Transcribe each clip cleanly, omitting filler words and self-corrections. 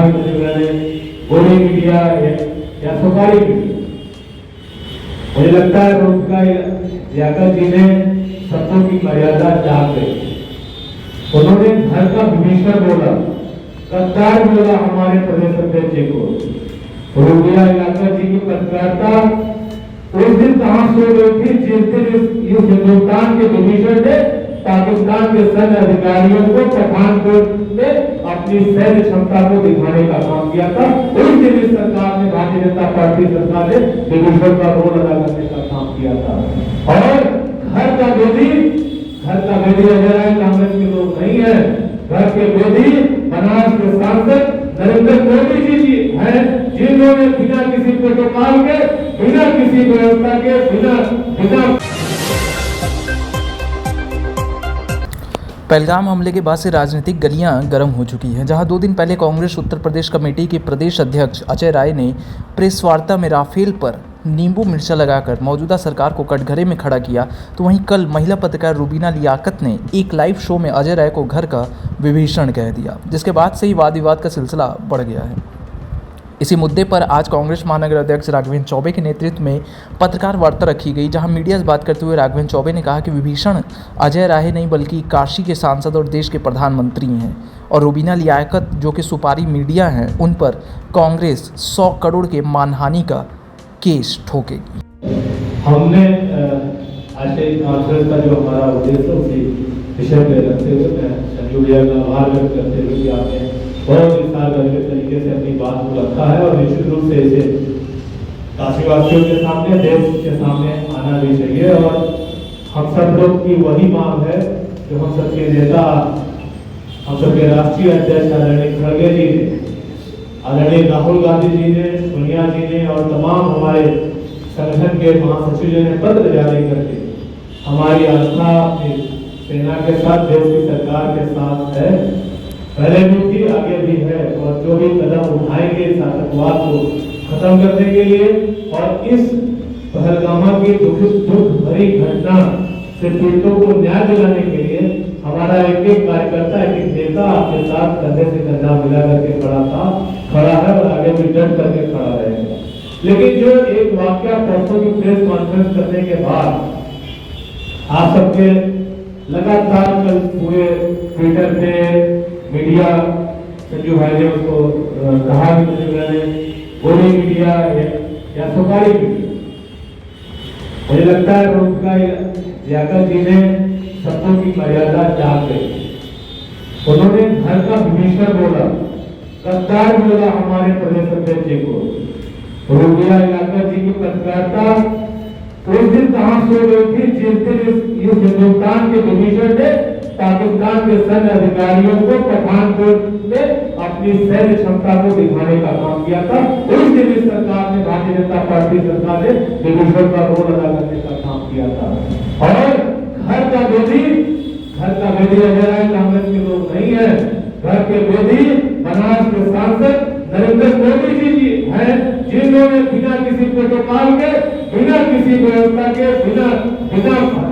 गोली मीडिया या सुपारी मीडिया, मुझे लगता है रोज का लियाकत जी ने शब्दों की मर्यादा जान गई। उन्होंने घर का विभीषण बोला, गद्दार बोला हमारे प्रदेश अध्यक्ष जी को। रूबिया लियाकत जी की पत्रकारिता उस दिन कहां सो गई थी जिस दिन इस हिंदुस्तान के विभीषण ने पाकिस्तान के सैन्य अधिकारियों को पठानकोट में अपनी सैन्य क्षमता को दिखाने का काम किया था। उस दिन इस सरकार ने, भारतीय जनता पार्टी सरकार ने विभीषण का रोल अदा करने का काम किया था। और घर का वेदी अजय राय कांग्रेस के लोग नहीं है, घर के वेदी बनारस के सांसद नरेंद्र मोदी जी हैं, जिन्होंने बिना किसी प्रोटोकॉल के, बिना किसी व्यवस्था के, बिना पहलगाम हमले के बाद से राजनीतिक गलियां गर्म हो चुकी हैं, जहां 2 दिन पहले कांग्रेस उत्तर प्रदेश कमेटी के प्रदेश अध्यक्ष अजय राय ने प्रेस वार्ता में राफेल पर नींबू मिर्चा लगाकर मौजूदा सरकार को कटघरे में खड़ा किया, तो वहीं कल महिला पत्रकार रूबीना लियाकत ने एक लाइव शो में अजय राय को घर का विभीषण कह दिया, जिसके बाद से ही वाद विवाद का सिलसिला बढ़ गया है। इसी मुद्दे पर आज कांग्रेस महानगर अध्यक्ष राघवेंद्र चौबे के नेतृत्व में पत्रकार वार्ता रखी गई, जहां मीडिया से बात करते हुए राघवेंद्र चौबे ने कहा कि विभीषण अजय राय नहीं बल्कि काशी के सांसद और देश के प्रधानमंत्री हैं, और रूबीना लियाकत जो कि सुपारी मीडिया हैं, उन पर कांग्रेस 100 करोड़ के मानहानि का केस ठोकेगी। हमने आज के कॉन्फ्रेंस का जो हमारा उद्देश्य उसी विषय में रखते हुए मैं संजू भैया का आभार व्यक्त करते हुए कि आपने बहुत विस्तार करके तरीके से अपनी बात को रखा है, और निश्चित रूप से इसे काशीवासियों के सामने, देश के सामने आना भी चाहिए। और हम सब लोग की वही मांग है जो हम सबके नेता, हम सबके राष्ट्रीय अध्यक्ष आदरणीय खड़गे जी ने, आदरणीय राहुल गांधी जी ने, सोनिया जी ने और तमाम हमारे संगठन के महासचिव जी ने पत्र जारी करके हमारी आस्था अपनी सेना के साथ, देश की सरकार के साथ है, पहले भी थी, आगे भी है, और जो भी कदम उठाएंगे इस आतंकवाद को खत्म करने के लिए और इस पहलगाम की दुख भरी घटना से पीड़ितों को न्याय दिलाने के लिए हमारा एक एक कार्यकर्ता, एक एक नेता आपके साथ कंधे से कंधा मिला करके खड़ा है और आगे भी डट करके खड़ा रहेगा। लेकिन जो एक वाकया परसों की प्रेस कॉन्फ्रेंस करने के बाद आप सबके लगातार कल पूरे ट्विटर पे मीडिया, संजू भाई ने उसको कहा कि मैंने गोली मीडिया या सुपारी मीडिया, मुझे लगता है रोज का लियाकत जी ने शब्दों की मर्यादा जान गई। उन्होंने घर का विभीषण बोला, गद्दार बोला हमारे प्रदेश अध्यक्ष जी को। रूबिया लियाकत जी की पत्रकारिता उस दिन कहां सो गई थी जिस दिन इस हिंदुस्तान के विभीषण ने पाकिस्तान के सैन्य अधिकारियों को पठानकोट में अपनी सैन्य क्षमता को दिखाने का काम किया था। उस दिन इस सरकार ने, भारतीय जनता पार्टी सरकार ने विभीषण का रोल अदा करने का काम किया था। और घर का वेदी अजय राय कांग्रेस के लोग नहीं है, घर के वेदी बनारस के सांसद नरेंद्र मोदी जी हैं, जिन्होंने बिना किसी प्रोटोकॉल के, बिना किसी व्यवस्था के, बिना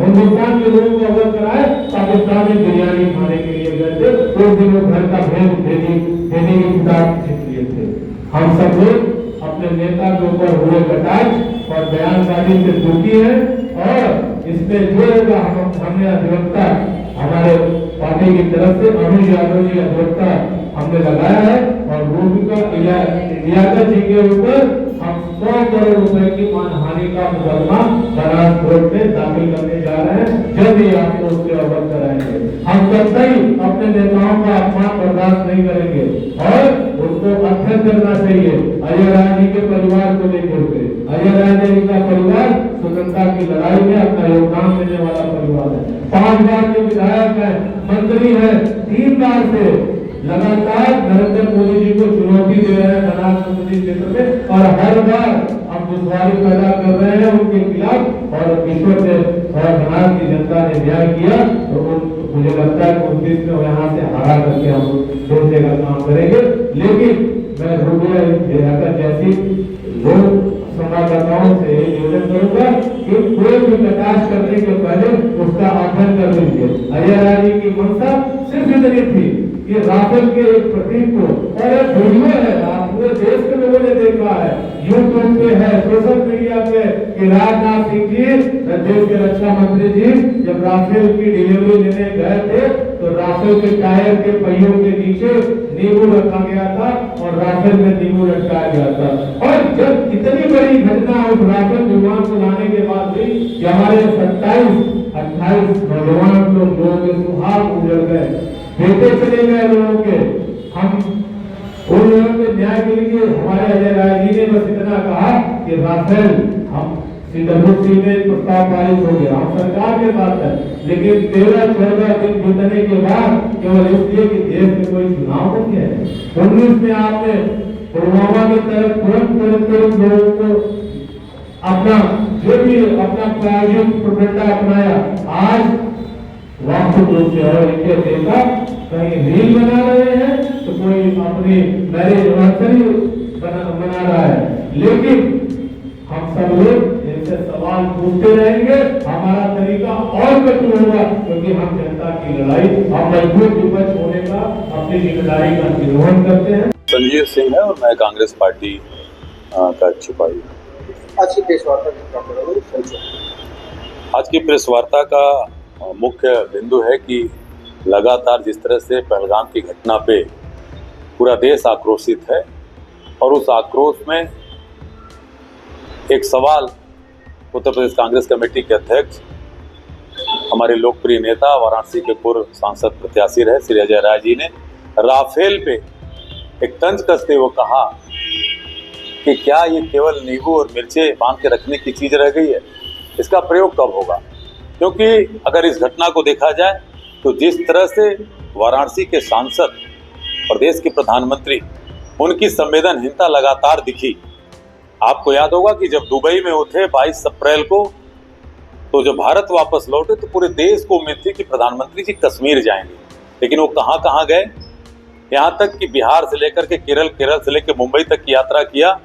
हिंदुस्तान के लोगों को अवगत कराए पाकिस्तान में बिरयानी खाने के लिए गए थे। उस दिन वो घर का भेद देने की किताब लिख लिए थे। हम सब लोग अपने नेता के ऊपर हुए कटाक्ष और बयानबाजी से दुखी है, और इसमें जो होगा हमने अधिवक्ता, हमारे पार्टी की तरफ से अमित यादव जी अधिवक्ता हमने लगाया है, और रूबिका लियाकत जी के ऊपर हम 100 करोड़ रुपए की मानहानि का मुकदमा बनारस कोर्ट में दाखिल करने जा रहे हैं। जल्द ही आपको उससे अवगत कराएंगे। हम कतई अपने नेताओं का अपमान बर्दाश्त नहीं करेंगे और उनको अध्ययन करना चाहिए। अजय राय जी के परिवार को लेकर के, अजय राय जी का परिवार स्वतंत्रता की लड़ाई में अपना योगदान देने वाला परिवार है। 5 बार के विधायक है, मंत्री है, 3 बार से लगातार नरेंद्र मोदी जी को चुनौती दे रहे हैं बनारस संसदीय क्षेत्र में, और हर बार हम दुश्वारी पैदा कर रहे हैं उनके खिलाफ, और ईश्वर से और बनारस की जनता ने न्याय किया, तो मुझे लगता है कि 29 में यहाँ से हरा करके हम जोड़ने का काम करेंगे। लेकिन मैं रूबिया लियाकत जैसी लोग संवाददाताओं से निवेदन करूंगा कि कोई भी कटाक्ष करने के पहले उसका अध्ययन कर लीजिए। अजय राय जी की मंशा सिर्फ इतनी थी कि राफेल के एक प्रतीक को, और एक वीडियो है यूट्यूब पे है, सोशल मीडिया पे कि राजनाथ सिंह जी, देश के रक्षा मंत्री जी, जब राफेल की डिलीवरी लेने गए थे तो राफेल के टायर के पहियों के नीचे नींबू रखा गया था और राफेल में नींबू लटकाया गया था। और जब इतनी बड़ी घटना उस राफेल विमान को लाने के बाद हुई कि हमारे 27-28 नौजवान लोगों के सुहाग उजड़ गए, बेटे चले गए लोगों के। हम उन लोगों के न्याय के लिए हमारे अजय राय जी ने बस इतना कहा कि राफेल हम CWC में प्रस्ताव पारित हो गया, हम सरकार के साथ है, लेकिन 13-14 दिन बीतने के बाद केवल इसलिए कि देश में कोई चुनाव हो गया है। 19 में आपने पुलवामा की तरफ तुरंत लोगों को अपना जो भी अपना प्रायोजिक प्रोपेगेंडा अपनाया, आज वास्तविक रूप से और इनके नेता कहीं रील बना रहे हैं तो कोई अपनी मैरिज एनिवर्सरी बना रहा है, लेकिन हम सब लोग इनसे सवाल पूछते रहेंगे। हमारा तरीका और कठोर होगा क्योंकि हम जनता की लड़ाई और मजबूत विपक्ष होने का अपनी जिम्मेदारी का निर्वहन करते हैं। संजीव सिंह है और मैं कांग्रेस पार्टी का सिपाही। आज की प्रेस वार्ता आज की प्रेस वार्ता का मुख्य बिंदु है कि लगातार जिस तरह से पहलगाम की घटना पे पूरा देश आक्रोशित है और उस आक्रोश में एक सवाल उत्तर प्रदेश कांग्रेस कमेटी के अध्यक्ष, हमारे लोकप्रिय नेता, वाराणसी के पूर्व सांसद प्रत्याशी रहे श्री अजय राय जी ने राफेल पे एक तंज कसते हुए कहा कि क्या ये केवल नींबू और मिर्चे बांध के रखने की चीज रह गई है, इसका प्रयोग कब होगा। क्योंकि अगर इस घटना को देखा जाए तो जिस तरह से वाराणसी के सांसद और देश के प्रधानमंत्री, उनकी संवेदनहीनता लगातार दिखी। आपको याद होगा कि जब दुबई में वो थे 22 अप्रैल को, तो जब भारत वापस लौटे तो पूरे देश को उम्मीद थी कि प्रधानमंत्री जी कश्मीर जाएंगे, लेकिन वो कहाँ कहाँ गए। यहाँ तक कि बिहार से लेकर के केरल से लेकर मुंबई तक की यात्रा किया,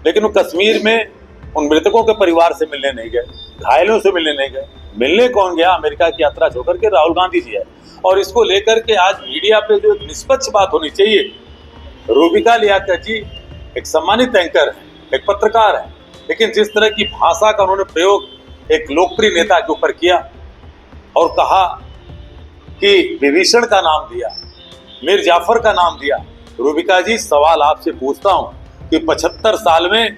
लेकिन वो कश्मीर में उन मृतकों के परिवार से मिलने नहीं गए, घायलों से मिलने नहीं गए। मिलने कौन गया? अमेरिका की यात्रा छोड़ के राहुल गांधी जी है। और इसको लेकर के आज मीडिया पे जो एक निष्पक्ष बात होनी चाहिए, रूबिका लियाकत जी एक सम्मानित एंकर है, एक पत्रकार है, लेकिन जिस तरह की भाषा का उन्होंने प्रयोग एक लोकप्रिय नेता के ऊपर किया और कहा कि विभीषण का नाम दिया, मीर जाफर का नाम दिया। रूबिका जी, सवाल आपसे पूछता हूं कि 75 साल में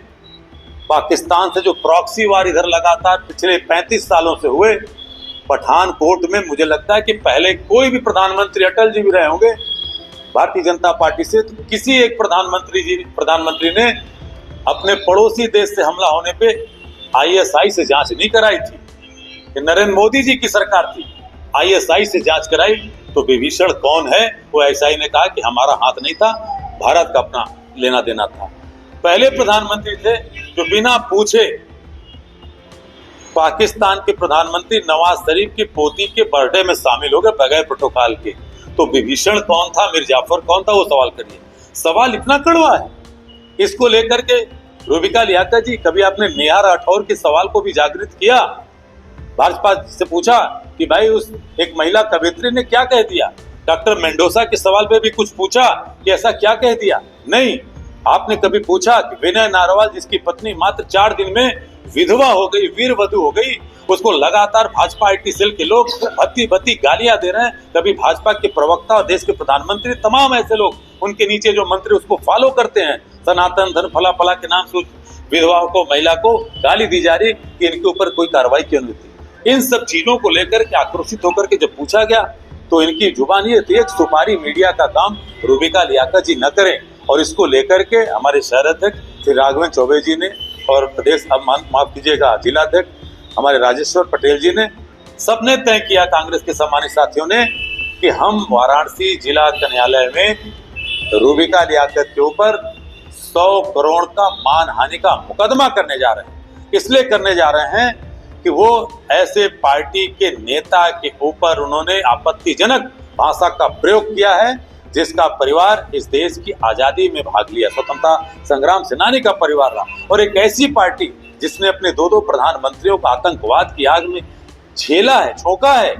पाकिस्तान से जो प्रॉक्सी वार इधर लगातार पिछले 35 सालों से हुए, पठानकोट में मुझे लगता है कि पहले कोई भी प्रधानमंत्री, अटल जी भी रहे होंगे भारतीय जनता पार्टी से, तो किसी एक प्रधानमंत्री ने अपने पड़ोसी देश से हमला होने पे ISI से जांच नहीं कराई थी। कि नरेंद्र मोदी जी की सरकार थी, ISI से जांच कराई। तो विभीषण कौन है? वो ISI ने कहा कि हमारा हाथ नहीं था, भारत का अपना लेना देना था। पहले प्रधानमंत्री थे जो बिना पूछे पाकिस्तान के प्रधानमंत्री नवाज शरीफ की पोती के बर्थडे में शामिल हो गए बगैर प्रोटोकॉल के। तो विभीषण कौन था, मीर जाफर कौन था, वो सवाल करिए। सवाल इतना कड़वा है, इसको लेकर के रूबिका लियाकत जी, कभी आपने नेहा राठौर के सवाल को भी जागृत किया? भाजपा से पूछा कि भाई उस एक महिला कवयित्री ने क्या कह दिया? डॉक्टर मेंडोसा के सवाल पे भी कुछ पूछा कि ऐसा क्या कह दिया? नहीं। आपने कभी पूछा कि विनय नारवाल, जिसकी पत्नी मात्र 4 दिन में विधवा हो गई, वीर वधु हो गई, उसको लगातार भाजपा IT सेल के लोग भत्ती गालियां दे रहे हैं। कभी भाजपा के प्रवक्ता और देश के प्रधानमंत्री, तमाम ऐसे लोग, उनके नीचे जो मंत्री उसको फॉलो करते हैं, सनातन धर्म फला के नाम से विधवाओं को, महिला को गाली दी जा रही कि इनके ऊपर कोई कार्रवाई क्यों नहीं होती। इन सब चीजों को लेकर के आक्रोशित होकर के जब पूछा गया तो इनकी जुबान ये थी, एक सुपारी मीडिया का काम रूबिका लियाकत जी न करें। और इसको लेकर के हमारे शहर अध्यक्ष श्री राघवेंद्र चौबे जी ने और प्रदेश, अब माफ कीजिएगा, जिलाध्यक्ष हमारे राजेश्वर पटेल जी ने, सबने तय किया, कांग्रेस के सम्मानित साथियों ने, कि हम वाराणसी जिला न्यायालय में रूबिका लियाकत के ऊपर 100 करोड़ का मानहानि का मुकदमा करने जा रहे हैं। इसलिए करने जा रहे हैं कि वो ऐसे पार्टी के नेता के ऊपर उन्होंने आपत्तिजनक भाषा का प्रयोग किया है, जिसका परिवार इस देश की आजादी में भाग लिया, स्वतंत्रता संग्राम सेनानी का परिवार रहा। और एक ऐसी पार्टी जिसने अपने 2 प्रधानमंत्रियों को आतंकवाद की आग में झेला है, झोंका है।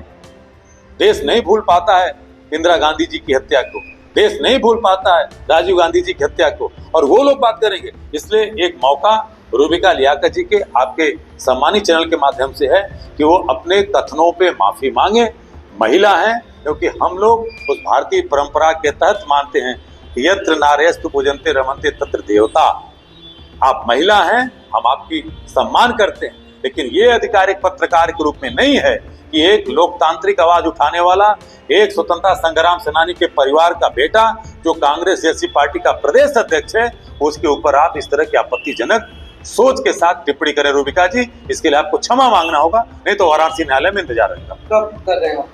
देश नहीं भूल पाता है इंदिरा गांधी जी की हत्या को, देश नहीं भूल पाता है राजीव गांधी जी की हत्या को, और वो लोग बात करेंगे। इसलिए एक मौका रूबिका लियाकत जी के आपके सम्मानित चैनल के माध्यम से है कि वो अपने कथनों पे माफी मांगे। महिला हैं, क्योंकि हम लोग उस भारतीय परंपरा के तहत मानते हैं कि यत्र नार्यस्तु पूजन्ते रमन्ते तत्र देवता। आप महिला हैं, हम आपकी सम्मान करते हैं, लेकिन ये आधिकारिक पत्रकार के रूप में नहीं है कि एक लोकतांत्रिक आवाज उठाने वाला, एक स्वतंत्रता संग्राम सेनानी के परिवार का बेटा जो कांग्रेस जैसी पार्टी का प्रदेश अध्यक्ष है, उसके ऊपर आप इस तरह की आपत्तिजनक सोच के साथ टिप्पणी करें। रूबिका जी, इसके लिए आपको क्षमा मांगना होगा, नहीं तो वाराणसी न्यायालय में इंतजार रहेगा। कब कर रहे हैं आप?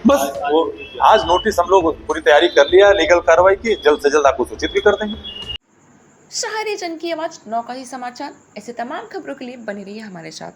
बस वो आज नोटिस हम लोग पूरी तैयारी कर लिया, लीगल कार्रवाई की, जल्द से जल्द आपको सूचित भी कर देंगे। शहरी जन की आवाज नौका ही समाचार, ऐसे तमाम खबरों के लिए बने रहिए हमारे साथ।